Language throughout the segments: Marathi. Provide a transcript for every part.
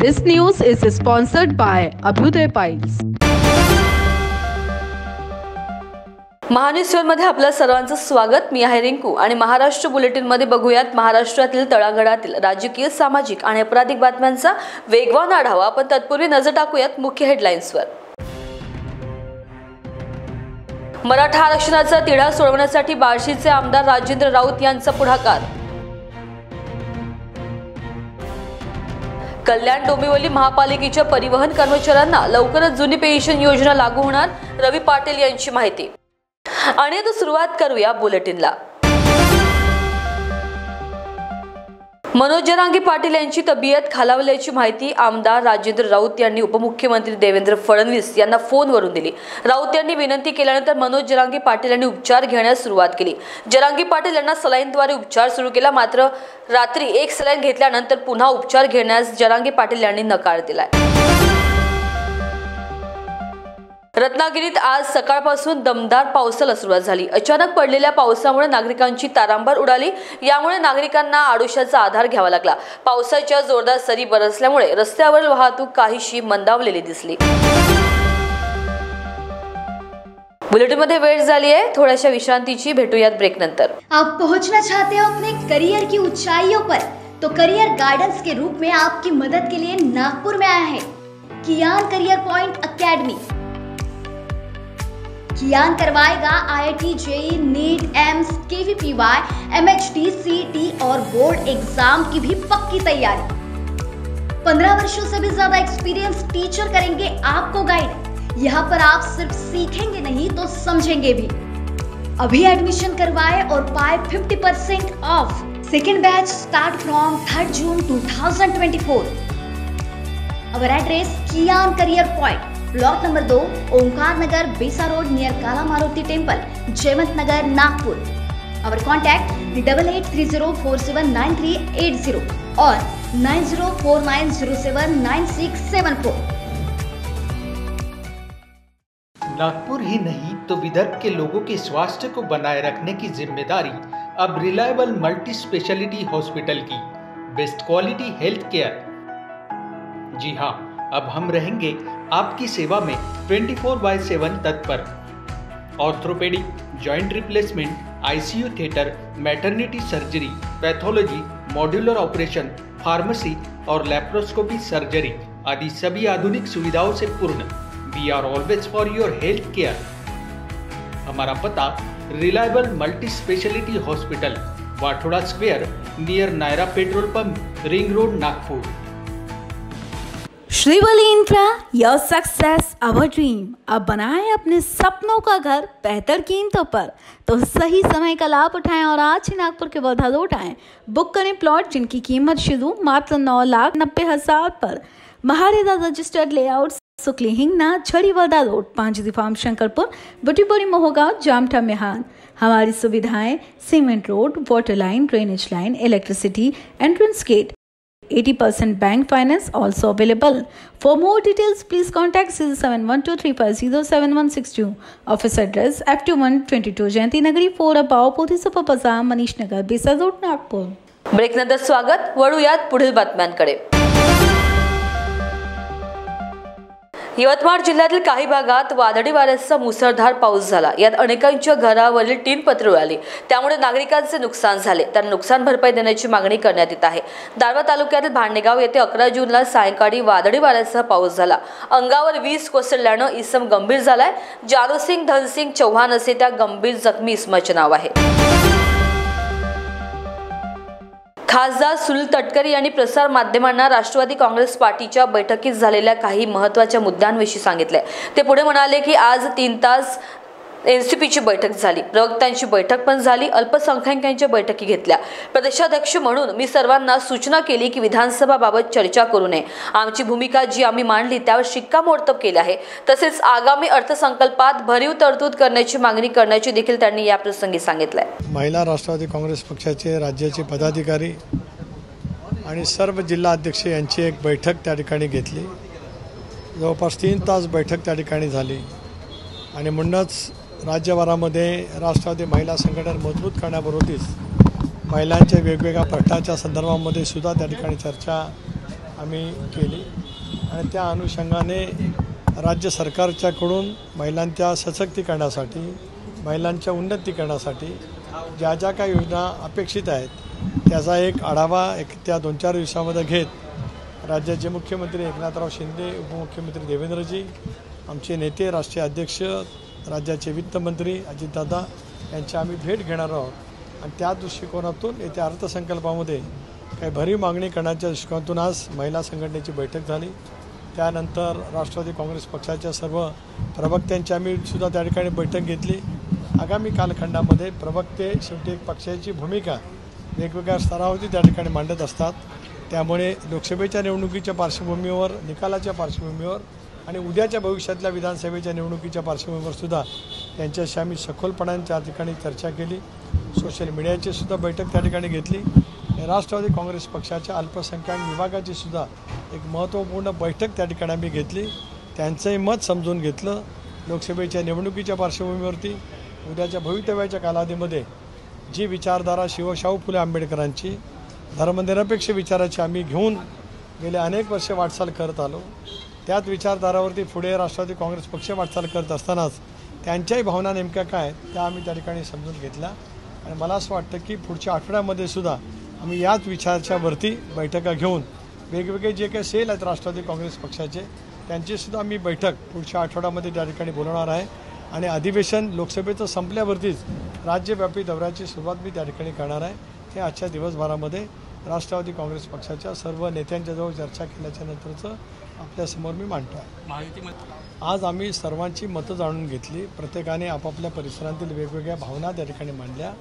This news is sponsored by Abhyuday Piles. महान्यूजमध्ये आपल्या सर्वांचं स्वागत. मी आहे रिंकू आणि महाराष्ट्र बुलेटिनमध्ये बघूयात महाराष्ट्रातील तळागाळातील राजकीय, सामाजिक आणि आपराधिक बातम्यांचा वेगवान आढावा. आपण तत्पूर्वी नजर टाकूयात मुख्य हेडलाईन्सवर. मराठा आरक्षणाचा तिढा सोडवण्यासाठी बार्शीचे आमदार राजेंद्र राऊत यांचा पुढाकार. कल्याण डोंबिवली महापालिकेच्या परिवहन कर्मचाऱ्यांना लवकरच जुनी पेन्शन योजना लागू होणार, रवी पाटील यांची माहिती. आणि आता सुरुवात करूया बुलेटिनला. मनोज जरांगे पाटील यांची तब्येत खालावल्याची माहिती आमदार राजेंद्र राऊत यांनी उपमुख्यमंत्री देवेंद्र फडणवीस यांना फोनवरून दिली. राऊत यांनी विनंती केल्यानंतर मनोज जरांगे पाटील यांनी उपचार घेण्यास सुरुवात केली. जरांगे पाटील यांना सलाईनद्वारे उपचार सुरू केला, मात्र रात्री एक सलाईन घेतल्यानंतर पुन्हा उपचार घेण्यास जरांगे पाटील यांनी नकार दिलाय. रत्नागिरीत आज सकाळपासून दमदार पावसाला सुरुवात झाली. अचानक पडलेल्या पावसामुळे नागरिकांची तारांबळ उडाली. यामुळे नागरिकांना आडोशाचा आधार घ्यावा लागला. पावसाच्या जोरदार सरी बरसल्यामुळे रस्त्यावरील वाहतूक काहीशी मंदावलेली दिसली. बुलेटिनमध्ये वेळ झाली आहे थोड्याशा विश्रांतीची. भेटूयात ब्रेक नंतर. आप पहुंचना चाहते हो अपने करियर की ऊंचाइयों पर, तो करियर गाइडेंस के रूप में आपकी मदद के लिए नागपुर में आया है कियान करियर पॉइंट अकेडमी. कियान करवाएगा IIT, JEE, नीट, एम्स, KVPY, MHT, CET और बोर्ड एग्जाम की भी पक्की तैयारी. 15 वर्षों से भी ज्यादा एक्सपीरियंस टीचर करेंगे आपको गाइड. यहाँ पर आप सिर्फ सीखेंगे नहीं तो समझेंगे भी. अभी एडमिशन करवाए और पाए 50% off. Second batch start from 3 June 2024. Our address Kiyan career point, block number 2, Omkar Nagar, Besa road near Kala Maruti temple, Jaywant Nagar, Nagpur. Our contact 8830479380 और 9049079674. नागपुर ही नहीं तो विदर्भ के लोगों के स्वास्थ्य को बनाए रखने की जिम्मेदारी अब रिलायबल मल्टी स्पेशलिटी हॉस्पिटल की. Best quality health care. जी हाँ, अब हम रहेंगे आपकी सेवा में 24/7 तत्पर. Orthopaedic, joint replacement, ICU theatre, maternity surgery, pathology, modular operation, pharmacy और लैप्रोस्कोपी सर्जरी आदि सभी आधुनिक सुविधाओं से पूर्ण. We are always for your health care. हमारा पता reliable multi speciality hospital, Wathoda square near Nayara petrol pump, ring road, Nagpur. Shrivali infra, your success our dream. अब बनाएं अपने सपनों का घर बेहतर कीमतों पर, तो सही समय का लाभ उठाएं और आज ही नागपुर के वर्धा रोड आएं. बुक करें प्लॉट जिनकी कीमत शुरू मात्र 9,90,000 पर. महारेदा रजिस्टर्ड लेआउट, सुकली हिंगना, छड़ी वर्धा रोड, 5 फार्म, शंकरपुर, बुटीबोरी, मोहगांव, जामठा, मेहान. हमारी सुविधाएं cement road, water line, drainage line, electricity, entrance gate, 80% bank finance also available. For more details, please contact 071235076162. Office address F2122 Jayanti Nagari 4 above Poti Super Bazaar, Manish Nagar, Besa Road, Nagpur. Break नंतर स्वागत. वळूयात पुढील बातम्यांकडे. यवतमाळ जिल्ह्यातील काही भागात वादळी वाऱ्याचा मुसळधार पाऊस झाला. यात अनेकांच्या घरावरील टीन पत्रे उडाली. त्यामुळे नागरिकांचे नुकसान झाले. त्यांना नुकसान भरपाई देण्याची मागणी करण्यात येत आहे. दारव्हा तालुक्यातील भांडेगाव येथे 11 जूनला सायंकाळी वादळी वाऱ्यासह पाऊस झाला. अंगावर वीज कोसळल्यानं इसम गंभीर झालाय. जानूसिंग धनसिंग चव्हाण असे त्या गंभीर जखमी इसमाचे नाव आहे. खासदार सुनील तटकरे यांनी प्रसार माध्यमांना राष्ट्रवादी काँग्रेस पार्टीच्या बैठकीत झालेल्या काही महत्त्वाच्या मुद्द्यांविषयी सांगितले. ते पुढे म्हणाले की आज 3 तास NCPची बैठक झाली, प्रवक्त्यांची बैठक पण झाली, अल्पसंख्याकांच्या बैठकी घेतल्या. प्रदेशाध्यक्ष म्हणून मी सर्वांना सूचना केली की विधानसभाबाबत चर्चा करू नये. आमची भूमिका जी आम्ही मांडली त्यावर शिक्कामोर्तब केले आहे. तसेच आगामी अर्थसंकल्पात भरीव तरतूद करण्याची मागणी करण्याची देखील त्यांनी या प्रसंगी सांगितले. महिला राष्ट्रवादी काँग्रेस पक्षाचे राज्याचे पदाधिकारी आणि सर्व जिल्हा अध्यक्ष यांची एक बैठक त्या ठिकाणी घेतली. जवळपास 3 तास बैठक त्या ठिकाणी झाली आणि म्हणूनच राज्यभरामध्ये राष्ट्रवादी महिला संघटना मजबूत करण्याबरोबरच महिलांच्या वेगवेगळ्या प्रश्नाच्या संदर्भामध्ये सुद्धा त्या ठिकाणी चर्चा आम्ही केली आणि त्या अनुषंगाने राज्य सरकारच्याकडून महिलांच्या सशक्तीकरणासाठी, महिलांच्या उन्नतीकरणासाठी ज्या ज्या काही योजना अपेक्षित आहेत त्याचा एक आढावा त्या 2-4 दिवसामध्ये घेत राज्याचे मुख्यमंत्री एकनाथराव शिंदे, उपमुख्यमंत्री देवेंद्रजी, आमचे नेते, राष्ट्रीय अध्यक्ष, राज्याचे वित्तमंत्री अजितदादा यांची आम्ही भेट घेणार आहोत आणि त्या दृष्टिकोनातून येत्या अर्थसंकल्पामध्ये काही भरीव मागणी करण्याच्या दृष्टिकोनातून आज महिला संघटनेची बैठक झाली। त्यानंतर राष्ट्रवादी काँग्रेस पक्षाच्या सर्व प्रवक्त्यांची आम्ही सुद्धा त्या ठिकाणी बैठक घेतली। आगामी कालखंडामध्ये प्रवक्ते शेवटी एक पक्षाची भूमिका वेगवेगळ्या स्तरावरती त्या ठिकाणी मांडत असतात, त्यामुळे लोकसभेच्या निवडणुकीच्या पार्श्वभूमीवर, निकालाच्या पार्श्वभूमीवर आणि उद्याच्या भविष्यातल्या विधानसभेच्या निवडणुकीच्या पार्श्वभूमीवर सुद्धा त्यांच्याशी आम्ही सखोलपणाने त्या ठिकाणी चर्चा केली। सोशल मीडियाची सुद्धा बैठक त्या ठिकाणी घेतली। राष्ट्रवादी काँग्रेस पक्षाच्या अल्पसंख्याक विभागाची सुद्धा एक महत्त्वपूर्ण बैठक त्या ठिकाणी आम्ही घेतली, त्यांचंही मत समजून घेतलं। लोकसभेच्या निवडणुकीच्या पार्श्वभूमीवरती उद्याच्या भवितव्याच्या कालावधीमध्ये जी विचारधारा शाहू फुले आंबेडकरांची धर्मनिरपेक्ष विचाराची आम्ही घेऊन गेले अनेक वर्षे वाटचाल करत आलो, त्याच विचारधारावरती पुढे राष्ट्रवादी काँग्रेस पक्ष वाटचाल करत असतानाच त्यांच्याही भावना नेमक्या काय त्या आम्ही त्या ठिकाणी समजून घेतल्या आणि मला असं वाटतं की पुढच्या आठवड्यामध्ये सुद्धा आम्ही याच विचाराच्यावरती बैठका घेऊन वेगवेगळे जे काही सेल आहेत राष्ट्रवादी काँग्रेस पक्षाचे त्यांचीसुद्धा आम्ही बैठक पुढच्या आठवड्यामध्ये त्या ठिकाणी बोलवणार आहे आणि अधिवेशन लोकसभेचं संपल्यावरतीच राज्यव्यापी दौऱ्याची सुरुवात मी त्या ठिकाणी करणार आहे। हे आजच्या दिवसभरामध्ये राष्ट्रवादी काँग्रेस पक्षाच्या सर्व नेत्यांच्याजवळ चर्चा केल्याच्या नंतरचं आपल्यासमोर मी मांडतो आहे। आज आम्ही सर्वांची मतं जाणून घेतली, प्रत्येकाने आपापल्या परिसरातील वेगवेगळ्या भावना त्या ठिकाणी मांडल्या।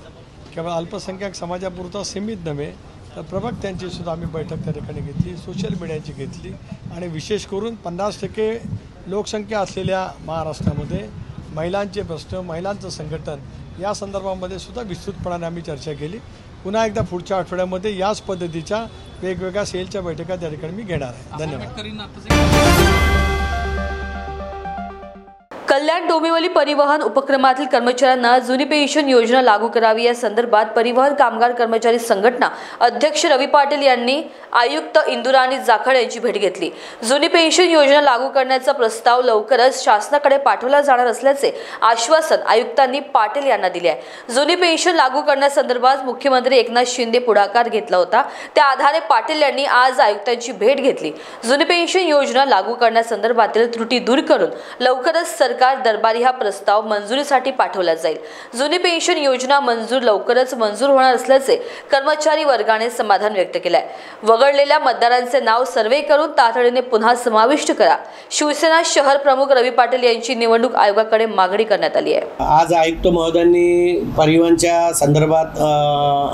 केवळ अल्पसंख्याक समाजापुरता सीमित नव्हे तर प्रवक्त्यांची सुद्धा आम्ही बैठक त्या ठिकाणी घेतली, सोशल मीडियाची घेतली आणि विशेष करून 50% लोकसंख्या असलेल्या महाराष्ट्रामध्ये महिलांचे प्रश्न, महिलांचं संघटन या संदर्भामध्ये सुद्धा विस्तृतपणाने आम्ही चर्चा केली। पुन्हा एकदा पुढच्या आठवड्यामध्ये याच पद्धतीच्या वेगवेगळ्या सेलच्या बैठका त्या ठिकाणी मी घेणार आहे। धन्यवाद। कल्याण डोंबिवली परिवहन उपक्रमातील कर्मचाऱ्यांना जुनी पेन्शन योजना लागू करावी या संदर्भात परिवहन कामगार कर्मचारी संघटना अध्यक्ष रवी पाटील यांनी आयुक्त इंदुराणी जाखड यांची भेट घेतली। जुनी पेन्शन योजना लागू करण्याचा प्रस्ताव लवकरच शासनाकडे पाठवला जाणार असल्याचे आश्वासन आयुक्तांनी पाटील यांना दिले आहे। जुनी पेन्शन लागू करण्यासंदर्भात मुख्यमंत्री एकनाथ शिंदे पुढाकार घेतला होता, त्या आधारे पाटील यांनी आज आयुक्तांची भेट घेतली। जुनी पेन्शन योजना लागू करण्यासंदर्भातील त्रुटी दूर करून लवकरच सरकार दरबारी हा प्रस्ताव मंजुरीसाठी पाठवला जाईल। जुनी पेन्शन योजना लवकरच मंजूर होणार असल्याचे कर्मचारी वर्गाने समाधान व्यक्त केले आहे। वगळलेल्या मतदारांचे नाव सर्वे करून तातडीने पुन्हा समाविष्ट करा, शिवसेना शहर प्रमुख रवी पाटील यांची निवडणूक आयोगाकडे मागणी करण्यात आली आहे। आज आयुक्त महोदयांनी परिवहनच्या संदर्भात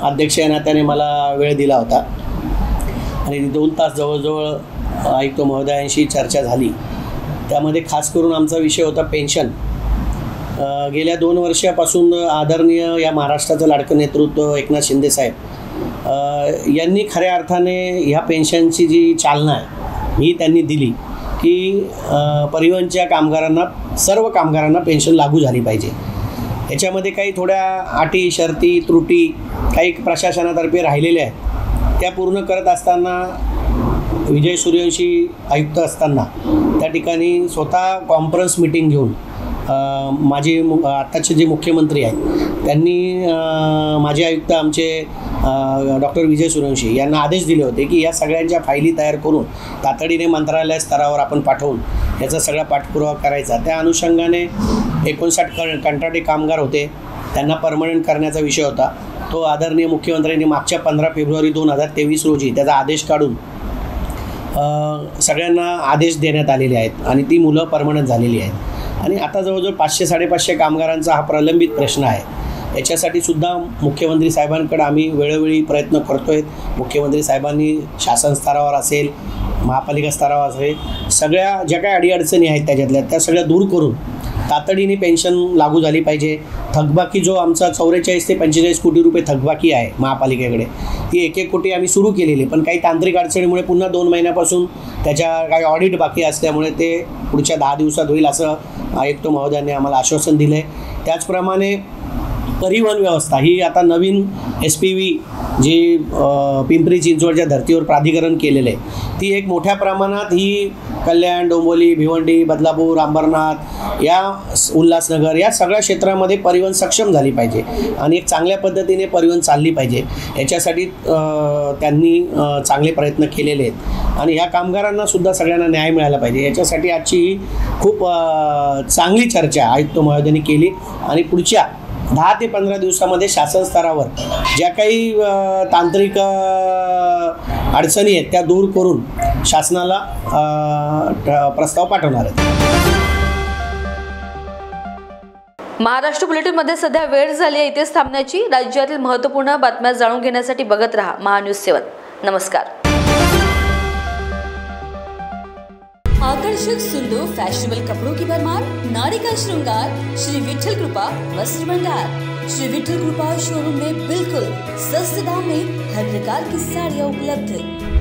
अध्यक्ष या नात्याने मला वेळ दिला होता आणि 2 तास जवळजवळ आयुक्त महोदयांशी चर्चा झाली। त्यामध्ये खास करून आमचा विषय होता पेन्शन। गेल्या 2 वर्षापासून आदरणीय या महाराष्ट्राचं लाडकं नेतृत्व एकनाथ शिंदे साहेब यांनी खऱ्या अर्थाने ह्या पेन्शनची जी चालना आहे ही त्यांनी दिली की परिवहनच्या कामगारांना, सर्व कामगारांना पेन्शन लागू झाली पाहिजे। याच्यामध्ये काही थोड्या अटी, शर्ती, त्रुटी काही प्रशासनातर्फे राहिलेल्या आहेत, त्या पूर्ण करत असताना विजय सूर्यवंशी आयुक्त असताना त्या ठिकाणी स्वतः कॉन्फरन्स मीटिंग घेऊन माझे आत्ताचे जे मुख्यमंत्री आहेत त्यांनी माजी आयुक्त आमचे डॉक्टर विजय सूर्यवंशी यांना आदेश दिले होते की या सगळ्यांच्या फायली तयार करून तातडीने मंत्रालय स्तरावर आपण पाठवून याचा सगळा पाठपुरावा करायचा। त्या अनुषंगाने 59 कंत्राटी कामगार होते, त्यांना परमनंट करण्याचा विषय होता। तो आदरणीय मुख्यमंत्र्यांनी मागच्या 15 फेब्रुवारी 2023 रोजी त्याचा आदेश काढून सगळ्यांना आदेश देण्यात आलेले आहेत आणि ती मुलं परमनंट झालेली आहेत आणि आता जवळजवळ 500-550 कामगारांचा हा प्रलंबित प्रश्न आहे। याच्यासाठी सुद्धा मुख्यमंत्री साहेबांकडे आम्ही वेळोवेळी प्रयत्न करतोय। मुख्यमंत्री साहेबांनी शासन स्तरावर असेल, महापालिका स्तरावर असेल, सगळ्या ज्या काही अडीअडचणी आहेत त्याच्यातल्या त्या सगळ्या दूर करून तातडीने पेन्शन लागू झाली पाहिजे। थकबाकी जो आमचा 44 ते 45 कोटी रुपये थकबाकी आहे महापालिकेकडे, ती 1-1 कोटी आम्ही सुरू केलेली, पण काही तांत्रिक अडचणीमुळे पुन्हा 2 महिन्यापासून त्याच्या काही ऑडिट बाकी असल्यामुळे ते पुढच्या 10 दिवसात होईल असं आयुक्त महोदयांनी आम्हाला आश्वासन दिलं आहे। त्याचप्रमाणे परिवहन व्यवस्था ही आता नवीन SPV जी पिंपरी चिंचवडच्या धर्तीवर प्राधिकरण केलेलं आहे ती एक मोठ्या प्रमाणात ही कल्याण, डोंबिवली, भिवंडी, बदलापूर, अंबरनाथ या उल्हासनगर या सगळ्या क्षेत्रामध्ये परिवहन सक्षम झाली पाहिजे आणि एक चांगल्या पद्धतीने परिवहन चालली पाहिजे, याच्यासाठी त्यांनी चांगले प्रयत्न केलेले आहेत आणि ह्या कामगारांना सुद्धा सगळ्यांना न्याय मिळाला पाहिजे, याच्यासाठी आजची ही खूप चांगली चर्चा आयुक्त महोदयांनी केली आणि पुढच्या 10 ते 15 दिवसामध्ये शासन स्तरावर ज्या काही तांत्रिक अडचणी आहेत त्या दूर करून शासनाला प्रस्ताव पाठवणार आहेत. महाराष्ट्र बुलेटिनमध्ये सध्या वेळ झाली आहे इथेच थांबण्याची. राज्यातील महत्त्वपूर्ण बातम्या जाणून घेण्यासाठी बघत रहा महान्यूज 7. नमस्कार. आकर्षक, सुंदर, फैशनेबल कपड़ों की भरमार, नारी का श्रृंगार, श्री विठल कृपा वस्त्र भंडार. श्री विठल कृपा शोरूम में बिल्कुल सस्ते दाम में हर प्रकार की साड़ियाँ उपलब्ध.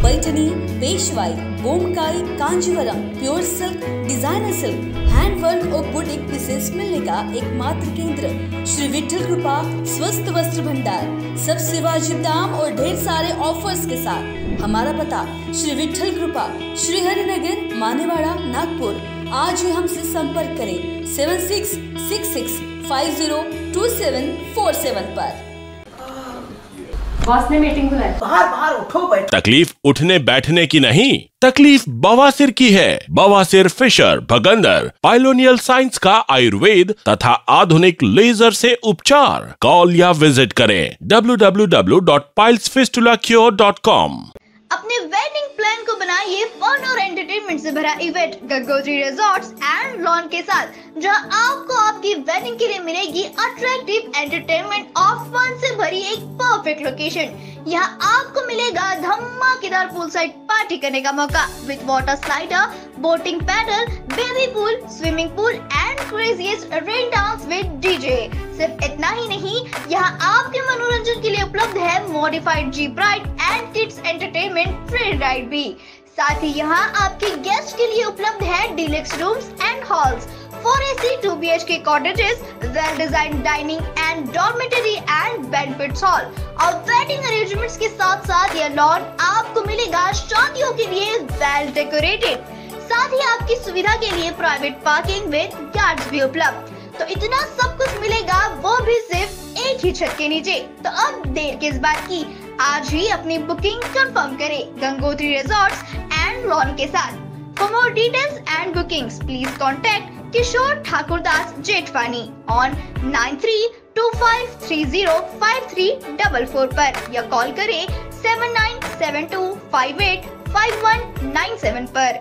Paithani, Peshwai, Bomkai, Kanjeevaram, pure silk, designer silk, handwork और बुटीक पीसेस मिलने का एकमात्र केंद्र श्री विठल कृपा स्वस्थ वस्त्र भंडार. सबसे वाजिब दाम और ढेर सारे ऑफर्स के साथ. हमारा पता श्री विठल कृपा, श्री हरिनगर, मानेवाड़ा, नागपुर. आज ही हमसे संपर्क करें 7666502747 पर. बॉस ने मीटिंग बुलाई. बाहर उठो बैठो. तकलीफ उठने बैठने की नहीं, तकलीफ बवासीर की है. बवासीर, फिशर, भगंदर, पाइलोनियल साइंस का आयुर्वेद तथा आधुनिक लेजर से उपचार. कॉल या विजिट करें www.pilesfistulacure.com. अपने वेडिंग प्लान को बनाइए फन और एंटरटेनमेंट से भरा event Gangotri resorts and lawn के साथ, जहां आपको आपकी वेडिंग के लिए मिलेगी अट्रैक्टिव एंटरटेनमेंट और फन से भरी एक परफेक्ट लोकेशन. यहाँ आपको मिलेगा धमाकेदार पूल साइड पार्टी करने का मौका with water slider, boating paddle, baby pool, swimming pool and craziest rain dance with DJ. सिर्फ इतना ही नहीं, यहाँ आपके मनोरंजन के लिए उपलब्ध है modified jeep ride end kids entertainment free ride भी. साथ ही यहाँ आपके गेस्ट के लिए उपलब्ध है deluxe rooms end halls, 4 AC 2 BHK cottages, well designed dining and dormitory and banquet hall. और वेडिंग अरेंजमेंट्स के साथ साथ यह लॉन आपको मिलेगा शादियों के लिए वेल डेकोरेटेड. साथ ही आपकी सुविधा के लिए प्राइवेट पार्किंग विद गार्ड्स भी उपलब्ध. तो इतना सब कुछ मिलेगा, वो भी सिर्फ एक ही छत के नीचे. तो अब देर किस बात की, आज ही अपनी बुकिंग कंफर्म करें गंगोत्री रिजॉर्ट्स एंड लॉन के साथ. For more details and bookings, please contact Kishore Thakurdas Jetwani on 9325305344 पर या कॉल करें 7972585197 पर.